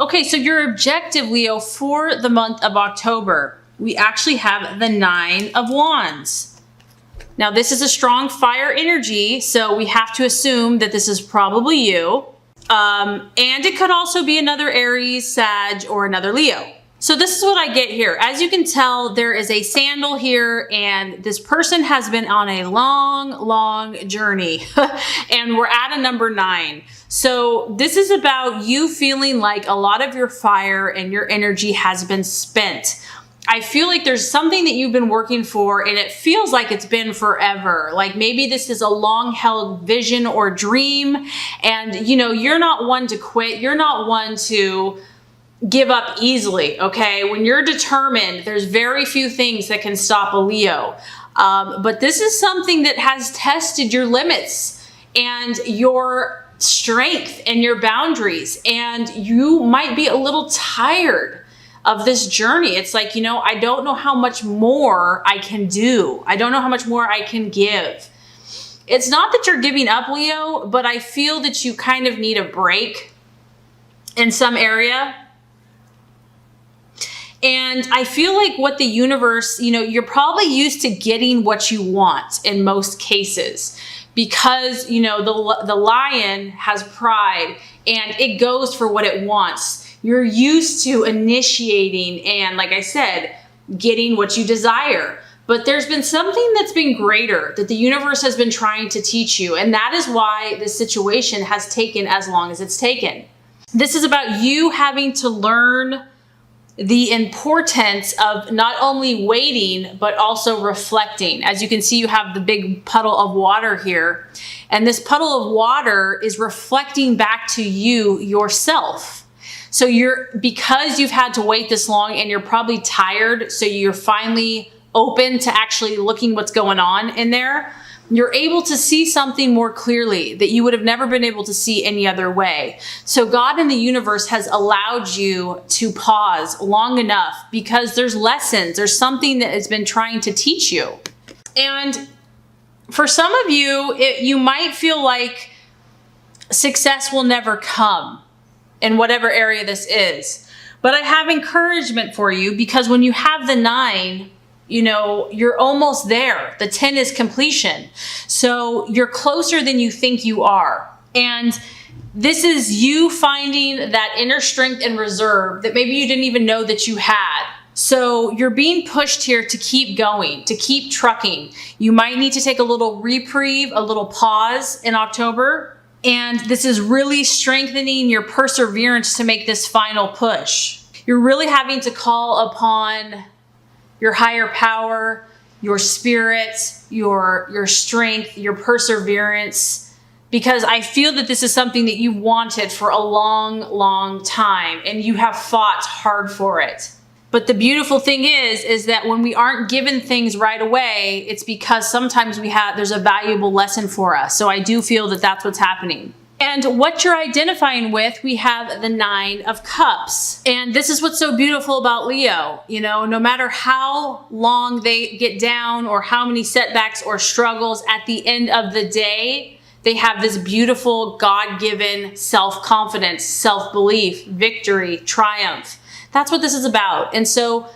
Okay, so your objective, Leo, for the month of October, we actually have the 9 of Wands. Now, this is a strong fire energy, so we have to assume that this is probably you. And it could also be another Aries, Sag, or another Leo. So this is what I get here. As you can tell, there is a sandal here, and this person has been on a long journey. And we're at a number 9. So this is about you feeling like a lot of your fire and your energy has been spent. I feel like there's something that you've been working for, and it feels like it's been forever. Like maybe this is a long held vision or dream, and you know, you're not one to quit. You're not one to give up easily, okay? When you're determined, there's very few things that can stop a Leo. But this is something that has tested your limits and your strength and your boundaries, and you might be a little tired of this journey. It's like, you know, I don't know how much more I can do. I don't know how much more I can give. It's not that you're giving up, Leo, but I feel that you kind of need a break in some area. And I feel like what the universe, you know, you're probably used to getting what you want in most cases, because, you know, the lion has pride and it goes for what it wants. You're used to initiating and, like I said, getting what you desire. But there's been something that's been greater that the universe has been trying to teach you. And that is why this situation has taken as long as it's taken. This is about you having to learn the importance of not only waiting, but also reflecting. As you can see, you have the big puddle of water here. And this puddle of water is reflecting back to you yourself. So because you've had to wait this long and you're probably tired, so you're finally open to actually looking what's going on in there, you're able to see something more clearly that you would have never been able to see any other way. So God in the universe has allowed you to pause long enough because there's lessons, there's something that has been trying to teach you. And for some of you, you might feel like success will never come in whatever area this is. But I have encouragement for you, because when you have the 9, you know, you're almost there. The 10 is completion. So you're closer than you think you are. And this is you finding that inner strength and reserve that maybe you didn't even know that you had. So you're being pushed here to keep going, to keep trucking. You might need to take a little reprieve, a little pause in October. And this is really strengthening your perseverance to make this final push. You're really having to call upon your higher power, your spirit, your strength, your perseverance, because I feel that this is something that you've wanted for a long time, and you have fought hard for it. But the beautiful thing is that when we aren't given things right away, it's because sometimes there's a valuable lesson for us. So I do feel that that's what's happening. And what you're identifying with, we have the 9 of Cups. And this is what's so beautiful about Leo. You know, no matter how long they get down or how many setbacks or struggles, at the end of the day, they have this beautiful God-given self-confidence, self-belief, victory, triumph. That's what this is about. And so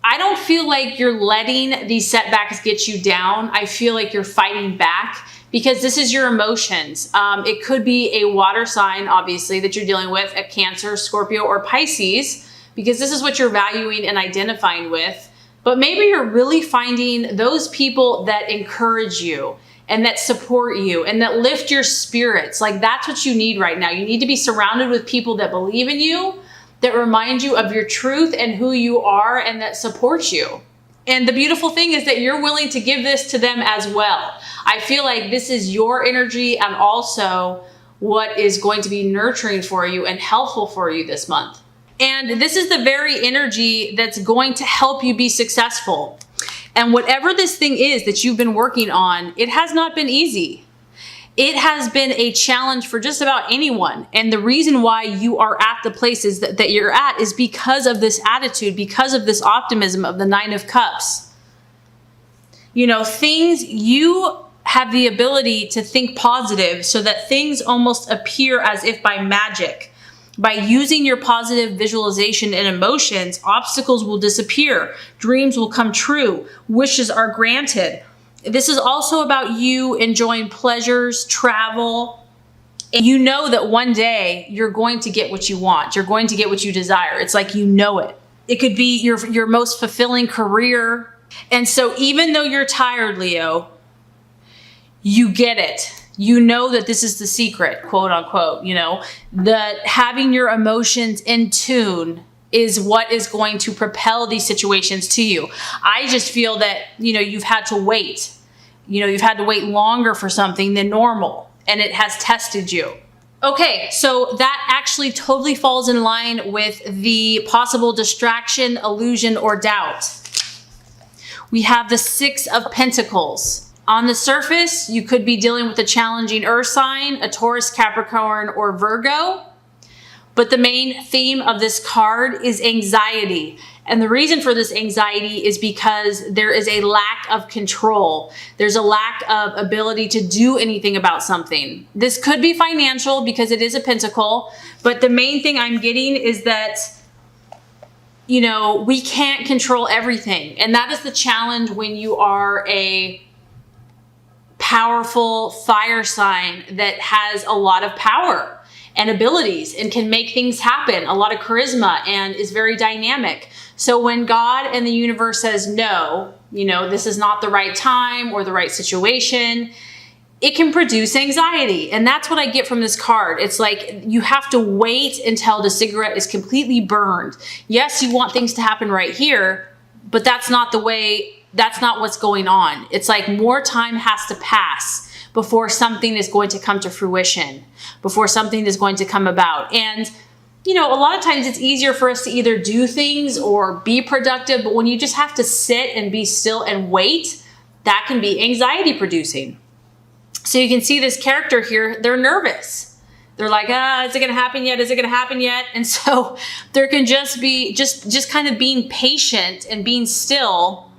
I don't feel like you're letting these setbacks get you down. I feel like you're fighting back, because this is your emotions. It could be a water sign, obviously, that you're dealing with, a Cancer, Scorpio, or Pisces, because this is what you're valuing and identifying with. But maybe you're really finding those people that encourage you and that support you and that lift your spirits. Like, that's what you need right now. You need to be surrounded with people that believe in you, that remind you of your truth and who you are, and that support you. And the beautiful thing is that you're willing to give this to them as well. I feel like this is your energy and also what is going to be nurturing for you and helpful for you this month. And this is the very energy that's going to help you be successful. And whatever this thing is that you've been working on, it has not been easy. It has been a challenge for just about anyone. And the reason why you are at the places that you're at is because of this attitude, because of this optimism of the 9 of Cups. You know, you have the ability to think positive so that things almost appear as if by magic. By using your positive visualization and emotions, obstacles will disappear, dreams will come true, wishes are granted. This is also about you enjoying pleasures, travel, and you know that one day you're going to get what you want. You're going to get what you desire. It's like you know it. It could be your most fulfilling career. And so even though you're tired, Leo, you get it. You know that this is the secret, quote unquote, that having your emotions in tune is what is going to propel these situations to you. I just feel that, you've had to wait. You've had to wait longer for something than normal, and it has tested you. Okay, so that actually totally falls in line with the possible distraction, illusion, or doubt. We have the Six of Pentacles. On the surface, you could be dealing with a challenging earth sign, a Taurus, Capricorn, or Virgo. But the main theme of this card is anxiety. And the reason for this anxiety is because there is a lack of control. There's a lack of ability to do anything about something. This could be financial because it is a pentacle. But the main thing I'm getting is that we can't control everything. And that is the challenge when you are a powerful fire sign that has a lot of power and abilities and can make things happen, a lot of charisma, and is very dynamic. So when God and the universe says no, this is not the right time or the right situation, it can produce anxiety. And that's what I get from this card. It's like you have to wait until the cigarette is completely burned. Yes, you want things to happen right here, but that's not what's going on. It's like more time has to pass before something is going to come to fruition, before something is going to come about. And, a lot of times it's easier for us to either do things or be productive, but when you just have to sit and be still and wait, that can be anxiety producing. So you can see this character here, they're nervous. They're like, is it going to happen yet? Is it going to happen yet? And so there can just be, just kind of being patient and being still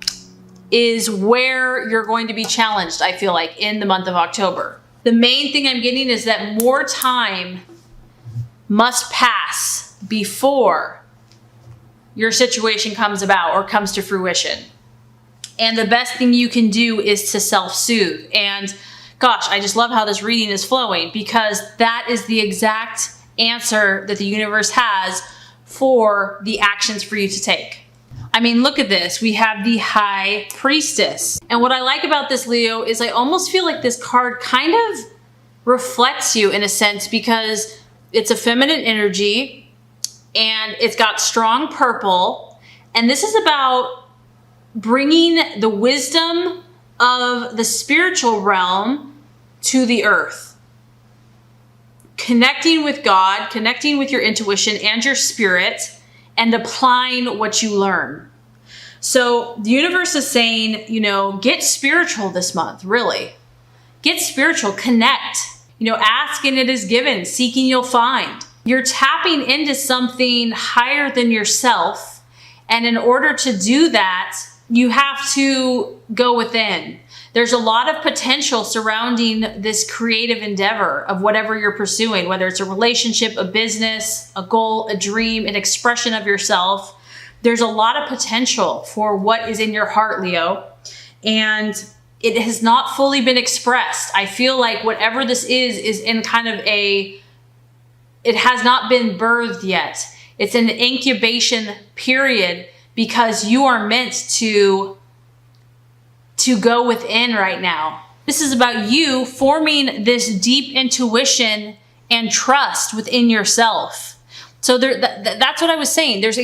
is where you're going to be challenged, I feel like, in the month of October. The main thing I'm getting is that more time must pass before your situation comes about or comes to fruition. And the best thing you can do is to self-soothe. And gosh, I just love how this reading is flowing, because that is the exact answer that the universe has for the actions for you to take. I mean, look at this. We have the High Priestess. And what I like about this, Leo, is I almost feel like this card kind of reflects you in a sense, because it's a feminine energy and it's got strong purple. And this is about bringing the wisdom of the spiritual realm to the earth. Connecting with God, connecting with your intuition and your spirit, and applying what you learn. So the universe is saying, get spiritual this month, really. Get spiritual, connect. Ask and it is given, seeking you'll find. You're tapping into something higher than yourself. And in order to do that, you have to go within. There's a lot of potential surrounding this creative endeavor of whatever you're pursuing, whether it's a relationship, a business, a goal, a dream, an expression of yourself. There's a lot of potential for what is in your heart, Leo, and it has not fully been expressed. I feel like whatever this is in kind of it has not been birthed yet. It's an incubation period because you are meant to go within right now. This is about you forming this deep intuition and trust within yourself. So that's what I was saying. There's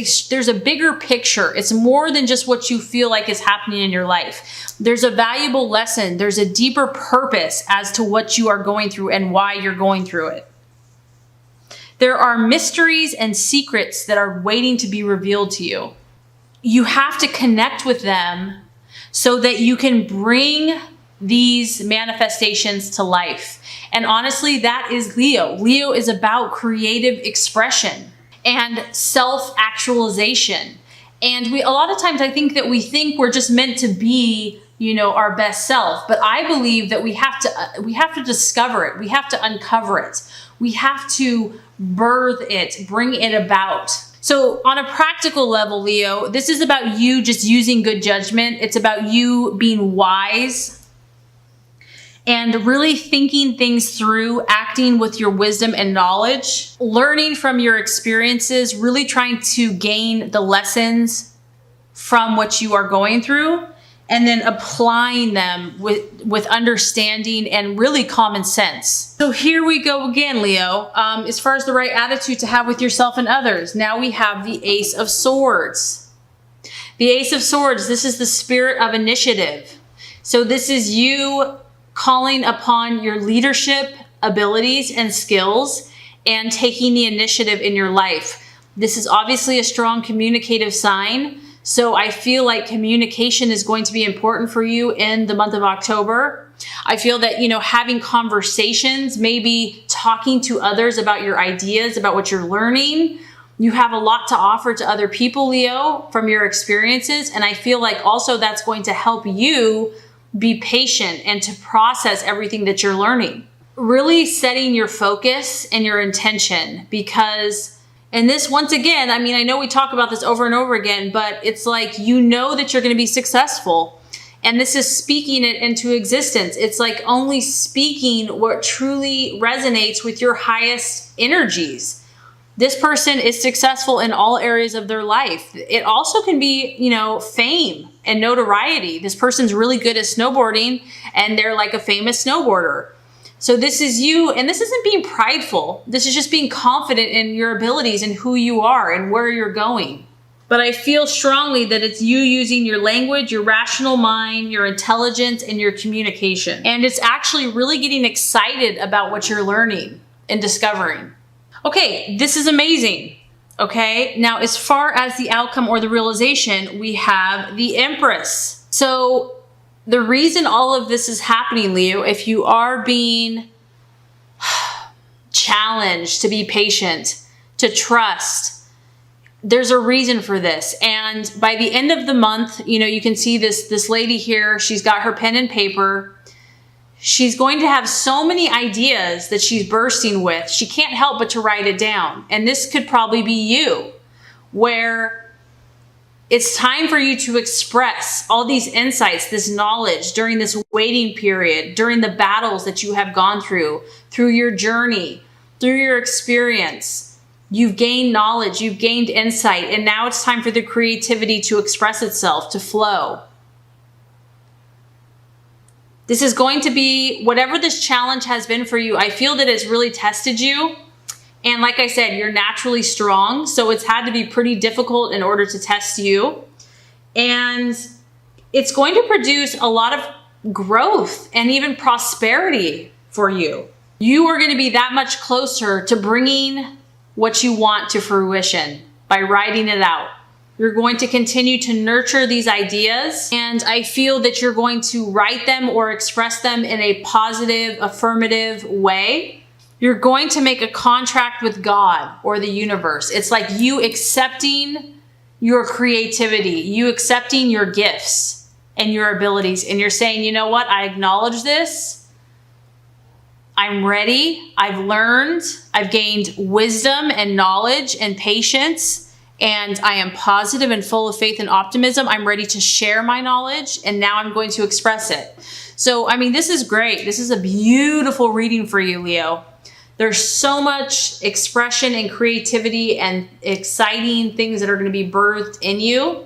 a bigger picture. It's more than just what you feel like is happening in your life. There's a valuable lesson. There's a deeper purpose as to what you are going through and why you're going through it. There are mysteries and secrets that are waiting to be revealed to you. You have to connect with them so that you can bring these manifestations to life. And honestly, that is Leo. Leo is about creative expression and self-actualization. And a lot of times I think that we think we're just meant to be, our best self. But I believe that we have to discover it. We have to uncover it. We have to birth it, bring it about. So on a practical level, Leo, this is about you just using good judgment. It's about you being wise and really thinking things through, acting with your wisdom and knowledge, learning from your experiences, really trying to gain the lessons from what you are going through, and then applying them with understanding and really common sense. So here we go again, Leo. As far as the right attitude to have with yourself and others, now we have the Ace of Swords. The Ace of Swords, this is the spirit of initiative. So this is you calling upon your leadership abilities and skills and taking the initiative in your life. This is obviously a strong communicative sign. So I feel like communication is going to be important for you in the month of October. I feel that, having conversations, maybe talking to others about your ideas, about what you're learning. You have a lot to offer to other people, Leo, from your experiences. And I feel like also that's going to help you be patient and to process everything that you're learning. Really setting your focus and your intention, because and this, once again, I know we talk about this over and over again, but it's like, that you're going to be successful. And this is speaking it into existence. It's like only speaking what truly resonates with your highest energies. This person is successful in all areas of their life. It also can be, fame and notoriety. This person's really good at snowboarding and they're like a famous snowboarder. So this is you, and this isn't being prideful. This is just being confident in your abilities and who you are and where you're going. But I feel strongly that it's you using your language, your rational mind, your intelligence, and your communication. And it's actually really getting excited about what you're learning and discovering. Okay, this is amazing. Okay, now as far as the outcome or the realization, we have the Empress. So the reason all of this is happening, Leo, if you are being challenged to be patient, to trust, there's a reason for this. And by the end of the month, you can see this lady here. She's got her pen and paper. She's going to have so many ideas that she's bursting with. She can't help but to write it down. And this could probably be you, where it's time for you to express all these insights, this knowledge during this waiting period, during the battles that you have gone through your journey, through your experience. You've gained knowledge, you've gained insight, and now it's time for the creativity to express itself, to flow. This is going to be, whatever this challenge has been for you, I feel that it's really tested you. And like I said, you're naturally strong, so it's had to be pretty difficult in order to test you. And it's going to produce a lot of growth and even prosperity for you. You are going to be that much closer to bringing what you want to fruition by writing it out. You're going to continue to nurture these ideas, and I feel that you're going to write them or express them in a positive, affirmative way. You're going to make a contract with God or the universe. It's like you accepting your creativity, you accepting your gifts and your abilities. And you're saying, you know what? I acknowledge this. I'm ready. I've learned. I've gained wisdom and knowledge and patience. And I am positive and full of faith and optimism. I'm ready to share my knowledge. And now I'm going to express it. So, this is great. This is a beautiful reading for you, Leo. There's so much expression and creativity and exciting things that are going to be birthed in you.